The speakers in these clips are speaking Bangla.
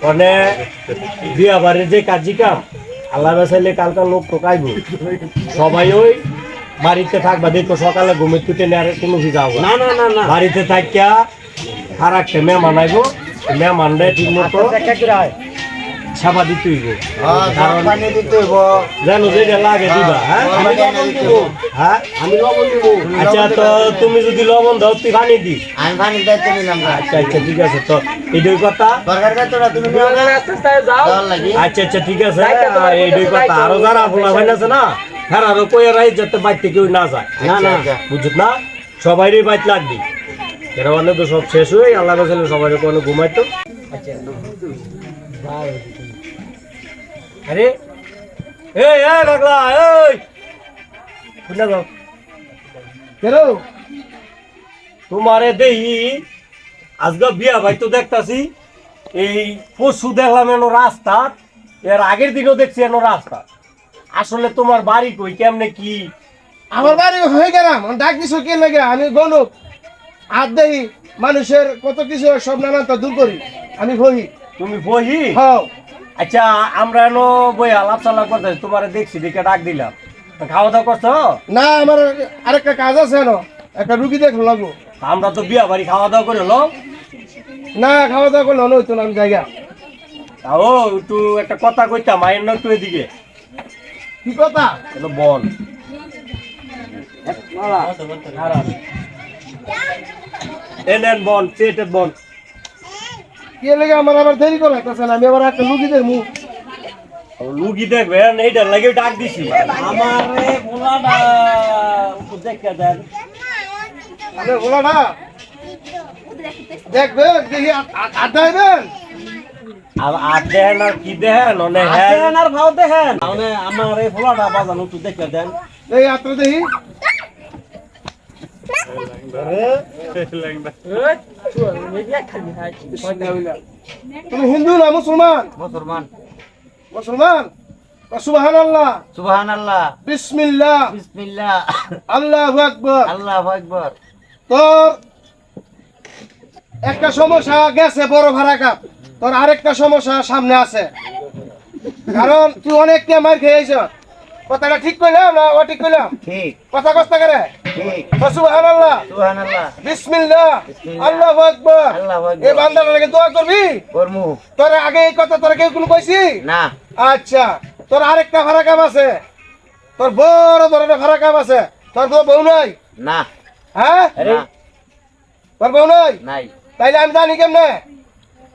মানে বিয়া বাড়ির যে কাজী কাম আল্লাহ চাইলে কালকার লোক ঠকাইব সবাই ওই বাড়িতে থাকবা দেখো সকালে ঘুমের তুটে নেওয়ার কোনো ভিজা হবে না না না না বাড়িতে থাকিয়া আর একটা মেহমান আইব মেহমান রে ঠিক মতো ছাপা দিতে হইব জানো যেটা লাগে দিবা হ্যাঁ হ্যাঁ আমি লবণ দিব আচ্ছা তো তুমি যদি লবণ দাও তুই পানি দি আমি পানি দায়িত্ব নিলাম আচ্ছা আচ্ছা ঠিক আছে তো এই দুই কথা আচ্ছা আচ্ছা ঠিক আছে এই দুই কথা আরো যারা বলা হয় না না হ্যাঁ আরো কই রাই যাতে বাইতে কেউ না যায় না না বুঝত না সবাইরই বাইত লাগবে এরা মানে তো সব শেষ হয়ে আল্লাহ রাসূল সবাই কোনো ঘুমাইতো আরে এই এই পাগলা এই শুনে যাও কেন তোমারে দেহি আজকে বিয়া ভাই তো দেখতাছি এই পশু দেখলাম এনো রাস্তা এর আগের দিনও দেখছি এনো রাস্তা আসলে তোমার বাড়ি কই কেমনে কি আমার বাড়ি হয়ে গেলাম ডাক দিছো কে লাগে আমি গণক আর দেহি মানুষের কত কিছু সব নানান তো দূর করি আমি বহি তুমি বহি হ্যাঁ আচ্ছা আমরা এনো বই আলাপ চালাপ করতে তোমারে দেখছি দেখে ডাক দিলাম খাওয়া দাওয়া করছো না আমার আরেকটা কাজ আছে না একটা রুগী দেখো লাগবো আমরা তো বিয়া বাড়ি খাওয়া দাওয়া করে লো না খাওয়া দাওয়া করলে হইতো না আমি জায়গা ও একটু একটা কথা কইতাম মায়ের না একটু এদিকে কি কথা এটা বল এলেন বল চেটের বল কি লাগে আমার আবার দেরি করে লাগতেছে না আমি আবার একটা রুগীদের মুখ লুগি দেখবেন এইটার লাগে ডাক দিছি আমার বলাটা দেখে দেন আমি বলা না দেখবেন দেখি আড্ডাইবেন আর আর দেখেন আর কি দেখেন অনেক হ্যাঁ আর ভাও দেখেন মানে আমার এই ফলাটা বাজানো একটু দেখে দেন এই আত্মা দেখি তুমি হিন্দু না মুসলমান মুসলমান মুসলমান সুবহানাল্লাহ সুবহানাল্লাহ বিসমিল্লাহ বিসমিল্লাহ আল্লাহু আকবার আল্লাহু আকবার তোর একটা সমস্যা গেছে বড় ভাড়া কাপ তোর আরেকটা সমস্যা সামনে আছে কারণ তুই অনেককে মার খেয়েছ কথাটা ঠিক কইলাম না ও ঠিক কইলাম ঠিক কথা কষ্ট করে ঠিক সুবহানাল্লাহ সুবহানাল্লাহ বিসমিল্লাহ আল্লাহু আকবার আল্লাহু আকবার এই বান্দার লাগে দোয়া করবি করমু তোর আগে এই কথা তোর কেউ কোনো কইছি না আচ্ছা তোর আরেকটা ভাড়া কাপ আছে তোর বড় ধরনের ভাড়া কাপ আছে তোর তো বউ নাই না হ্যাঁ আরে তোর বউ নাই নাই তাইলে আমি জানি কেমনে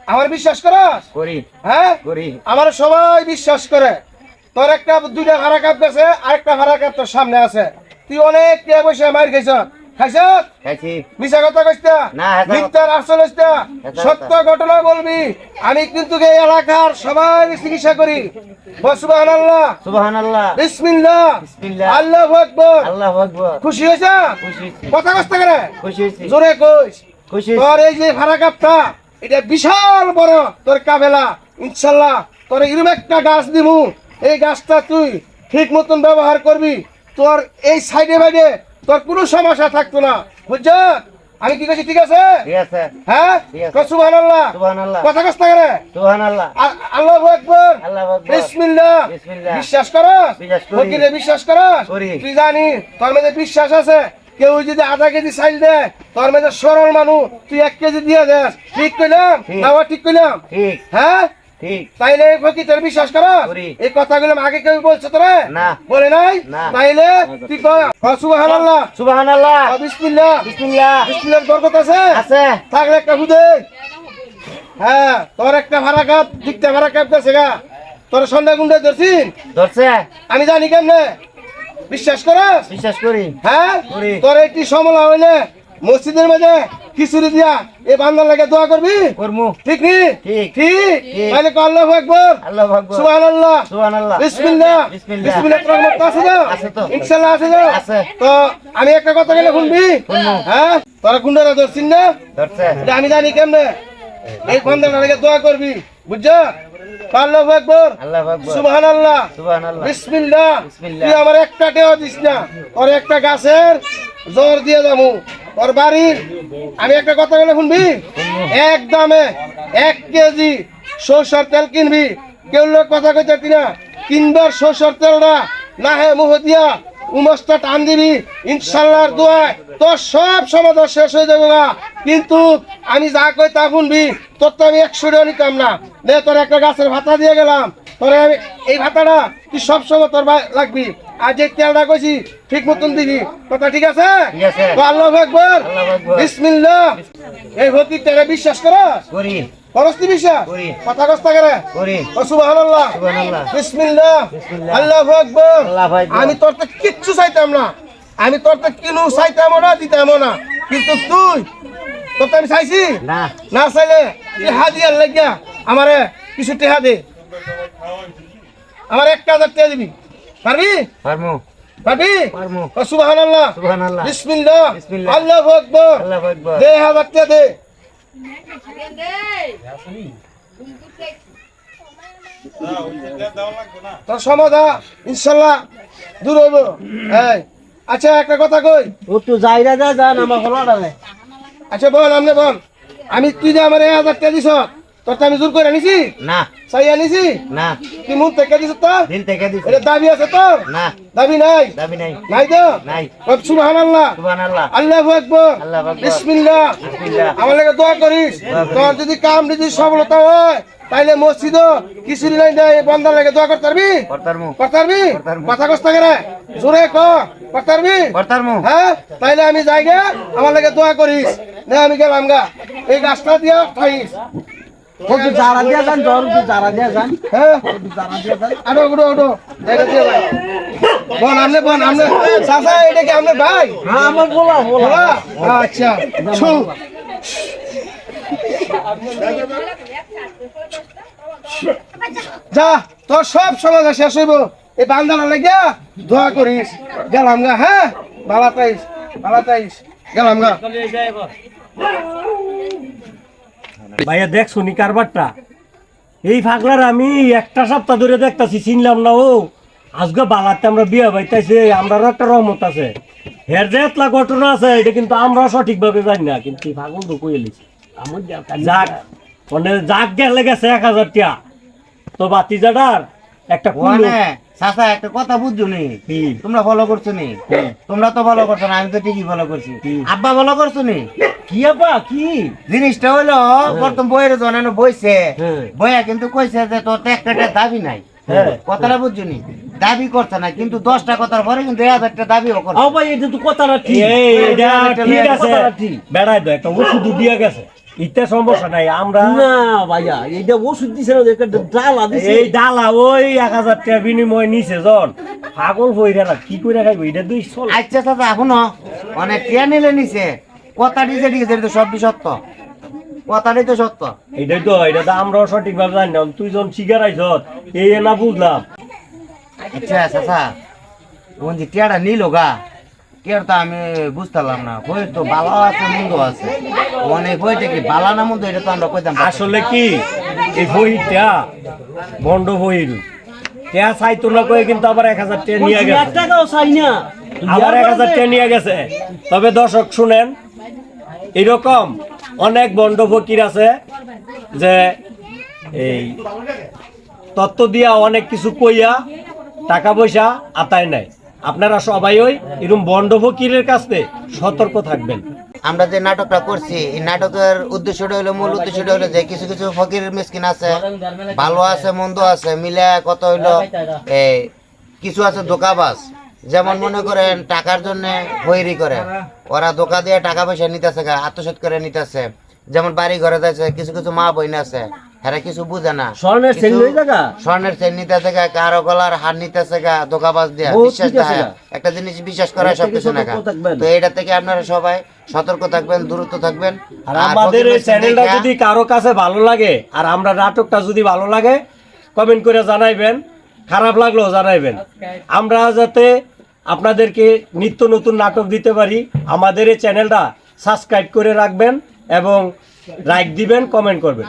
আমার বিশ্বাস করস করি হ্যাঁ করি আমার সবাই বিশ্বাস করে তোর একটা দুইটা ভাড়া কাপ গেছে আরেকটা ভাড়া কাপ তোর সামনে আছে তুই অনেক টিয়া পয়সা মার খাইছ খাইছ খাইছি মিছা কথা কইতা না, এটা- মিথ্যার আসল হইতা এটা সত্য ঘটনা বলবি আমি কিন্তু এই এলাকার সবাই চিকিৎসা করি সুবহানাল্লাহ সুবহানাল্লাহ বিসমিল্লাহ বিসমিল্লাহ আল্লাহু আকবার আল্লাহু আকবার খুশি হইছ খুশি হইছি কথা কষ্ট করে খুশি হইছি জোরে কইস খুশি তোর এই যে ভাড়া কাপটা এটা বিশাল বড় তোর কাবেলা ইনশাল্লাহ তোর এরকম একটা গাছ দিমু এই গাছটা তুই ঠিক মতন ব্যবহার করবি তোর এই সাইডে বাইডে তোর কোনো সমস্যা থাকতো না বুঝছ আমি কি করছি ঠিক আছে ঠিক আছে হ্যাঁ ঠিক আছে। সুবহানাল্লাহ সুবহানাল্লাহ কথা কষ্ট করে সুবহানাল্লাহ আল্লাহু আকবার আল্লাহু আকবার বিসমিল্লাহ বিসমিল্লাহ বিশ্বাস করস বিশ্বাস করি। ফকিরে বিশ্বাস করস করি। তুই জানি তোর মধ্যে বিশ্বাস আছে কেউ যদি আধা কেজি চাইল দেয় তোর মধ্যে সরল মানুষ তুই 1 কেজি দিয়ে দেস ঠিক কইলাম ঠিক। না ঠিক কইলাম ঠিক হ্যাঁ ঠিক তাইলে ফকিরের বিশ্বাস করস করি। এই কথাগুলো আগে কেউ বলছে তোরে না। বলে নাই না। তাইলে তুই কয় সুবহানাল্লাহ সুবহানাল্লাহ বিসমিল্লাহ বিসমিল্লাহ বিসমিল্লাহর বরকত আছে আছে থাকলে একটা খুদে হ্যাঁ তোর একটা ভাড়া কাপ ঠিকটা ভাড়া কাপ গেছে গা তোর সন্ধ্যা গুন্ডে ধরছিস ধরছে আমি জানি কেমনে বিশ্বাস করস বিশ্বাস করি হ্যাঁ করি। তোর একটি সমলা হইলে মসজিদের মধ্যে খিচুড়ি দিয়া এই বান্দার লাগে দোয়া করবি করমু ঠিক নি ঠিক। ঠিক ঠিক। তাহলে কো আল্লাহু আকবার আল্লাহু আকবার সুবহানাল্লাহ সুবহানাল্লাহ বিসমিল্লাহ বিসমিল্লাহ বিসমিল্লাহ তোর মত আছে তো আছে তো। ইনশাআল্লাহ আছে তো আছে। তো আমি একটা কথা বলে শুনবি শুনবো। হ্যাঁ তোরা গুন্ডারা ধরছিস না ধরছে এটা আমি জানি কেমনে এই বান্দার লাগে দোয়া করবি বুঝছ আল্লাহু আকবার আল্লাহু আকবার সুবহানাল্লাহ সুবহানাল্লাহ বিসমিল্লাহ বিসমিল্লাহ। তুই আমার একটা টেও দিস না তোর একটা গাছের জোর দিয়ে যাবো তোর বাড়ির আমি একটা কথা বলে শুনবি এক দামে 1 কেজি সরষের তেল কিনবি, কেউ লোক কথা কইতে না, কিনবার সরষের তেলটা না হে মুহ দিয়া উমসটা টান দিবি, ইনশাল্লাহর দোয়ায় তোর সব সমাধান শেষ হয়ে যাবে না। কিন্তু আমি যা কই তা শুনবি, তোর তো আমি 100 টাকা নিতাম না। নে তোর একটা গাছের ভাতা দিয়ে গেলাম, তোরে আমি এই ভাতাটা তুই সবসময় তোর লাগবি, আর যে তেলটা কইছি ঠিক মতন দিবি, কথা ঠিক আছে? ঠিক আছে। তো আল্লাহু আকবার, আল্লাহু আকবার। বিসমিল্লাহ। এই ভৌতিক তেলে বিশ্বাস করস? করি করস্তি বিশ্বাস? করি। কথা কস্তা করে করি ও সুবহানাল্লাহ, সুবহানাল্লাহ। বিসমিল্লাহ, বিসমিল্লাহ। আল্লাহু আকবার। আল্লাহু আকবার। আমি তোর তো কিচ্ছু চাইতাম না, আমি তোর তো কিনু চাইতাম না, দিতাম না, কিন্তু তুই তোর তো আমি চাইছি না না, চাইলে টেহা দিয়ার লাগিয়া আমারে কিছু টেহা দে, আমার 1000 টাকা দিবি, পারবি? পারমু পারবি? পারমু ও সুবহানাল্লাহ, সুবহানাল্লাহ। বিসমিল্লাহ, বিসমিল্লাহ। আল্লাহু আকবার। আল্লাহু আকবার। দে 1000 টাকা দে। তোর সমাধা ইনশাল্লাহ দূর হইব। এই আচ্ছা একটা কথা কই, ও তো যাইরা যান আমার হলাটা নে আচ্ছা বল, আমনে বল, আমি তুই যে আমার 1000 টাকা দিছ, তোর তো আমি জোর করে আনিছি, না চাই আনিছি, না তুই মুখ থেকে দিছ তো, দিল থেকে দিছি এটা দাবি আছে তোর? না দাবি নাই? দাবি নাই নাই তো? নাই সুবহানাল্লাহ, সুবহানাল্লাহ আল্লাহু আকবার, আল্লাহু আকবার। বিসমিল্লাহ। বিসমিল্লাহ। আমার লাগে দোয়া করিস, তোর যদি কাম যদি সফলতা হয় তাইলে মসজিদ কিছু নাই দেয়, বন্দার লাগে দোয়া করতে পারবি? করতারমু করতে পারবি? করতারমু। কথা কষ্ট করে জোরে ক, করতে পারবি? করতারমু হ্যাঁ, তাইলে আমি যাই গে, আমার লাগে দোয়া করিস। না আমি গেলাম গা, এই গাছটা দিয়া খাইস। একটু জারা দিয়া যান জ্বর একটু জারা দিয়া যান হ্যাঁ, একটু জারা দিয়া যান আরো উঠো উঠো, জায়গা দিয়ে ভাই বল, আমনে বল, আমনে চাচা, এটা কি আমনে ভাই? হ্যাঁ আমার বলা বলা? আচ্ছা শু, যা তোর সব সমাধান শেষ হইব, এই বান্দানা লাগিয়া দোয়া করিস। গেলাম গা, হ্যাঁ, ভালো তাইস, ভালো তাইস, গেলাম গা। ভাইয়া দেখ শুনি কারবারটা, এই ফাগলার আমি একটা সপ্তাহ ধরে দেখতাছি, চিনলাম না। ও আজকে বালাতে আমরা বিয়া বাইতাইছে, আমরারও একটা রহমত আছে, হের যে এতলা ঘটনা আছে এটা কিন্তু আমরা সঠিকভাবে জানি না, কিন্তু এই পাগল তো কই এলিছে। যাক মানে যাক গেলে গেছে 1000 টাকা, তো বাতিজাটার একটা কুলো ওনে চাচা একটা কথা বুঝছো নি, কি? তোমরা ফলো করছো নি? তোমরা তো ফলো করছো না, আমি তো ঠিকই ফলো করছি। আব্বা ফলো করছো নি? কি আপা কি জিনিসটা হইলো প্রথম বইয়ের জনানো বইছে, হ্যাঁ। বইয়া কিন্তু কইছে যে তোর তো একটা দাবি নাই, হ্যাঁ। কথাটা বুঝছো নি? দাবি করছে না, কিন্তু 10টা কথার পরে কিন্তু 1000 টা দাবিও করছে। আও ভাই এটা তো কথাটা ঠিক এই এটা ঠিক আছে, কথাটা ঠিক। বেড়াই তো একটা ওষুধ দিয়ে গেছে, ইতে সমস্যা নাই। আমরা না ভাইয়া এইটা ওষুধ দিছে না, একটা ডালা দিছে। এই ডালা ওই 1000 টাকা বিনিময় নিছে জন, পাগল হইরা না কি কইরা খাইব এটা দুই চল। আচ্ছা চাচা এখনো অনেক টিয়া নিলে নিছে, কথা দিছে ঠিক আছে, এটা তো সবই সত্য, কথাটাই তো সত্য। এটাই তো, এটা তো আমরাও সঠিকভাবে জানি না, তুই যখন শিকার আইছ এই না বুঝলাম। আচ্ছা চাচা ওন যে টিয়াটা নিল গা, টিয়ার তো আমি বুঝতাম না, বই তো ভালো আছে মন্দ আছে, অনেক বইটা কি বালা না মন্দ এটা তো আমরা কইতাম না। আসলে কি এই বইটা বন্ড বইর টেয়া চাইতো না কয়ে কিন্তু আবার 1000 টাকা নিয়ে 1 গেছে, টাকাও চাই না, আবার 1000 টাকা নিয়ে গেছে। তবে দর্শক শুনেন, এরকম অনেক বন্ড ফকির আছে যে এই তত্ত্ব দিয়া অনেক কিছু কইয়া টাকা পয়সা আতায় নাই। আপনারা সবাই ওই এরকম বন্ড ফকিরের কাছে সতর্ক থাকবেন। আমরা যে নাটকটা করছি, এই নাটকের উদ্দেশ্যটা হলো, মূল উদ্দেশ্যটা হলো যে কিছু কিছু ফকির মিসকিন আছে, ভালো আছে মন্দ আছে, মিলে কত হইলো এই কিছু আছে ধোকাবাজ, যেমন মনে করেন টাকার জন্য হইরি করে, ওরা ধোকা দিয়ে টাকা পয়সা নিতেছে, আত্মসাৎ করে নিতেছে, যেমন বাড়ি ঘরে যাচ্ছে, কিছু কিছু মা বইন আছে এরা কিছু বুঝে না, স্বর্ণের চেন লই জায়গা স্বর্ণের চেন নিতেছে গা, কারো গলার হার নিতেছে গা, ধোকাবাজ দিয়া বহুত বিশ্বাস ঠিক আছে দেখায়। গা। একটা জিনিস বিশ্বাস করা এটা থেকে সবকিছু না গা। সতর্ক থাকবেন। তো এটা থেকে আপনারা সবাই সতর্ক থাকবেন, দূরত্ব থাকবেন। আর আমাদের এই চ্যানেলটা যদি কারো কাছে ভালো লাগে আর আমরা নাটকটা যদি ভালো লাগে কমেন্ট করে জানাইবেন, খারাপ লাগলেও জানাইবেন, আমরা যাতে আপনাদেরকে নিত্য নতুন নাটক দিতে পারি। আমাদের এই চ্যানেলটা সাবস্ক্রাইব করে রাখবেন এবং লাইক দিবেন, কমেন্ট করবেন।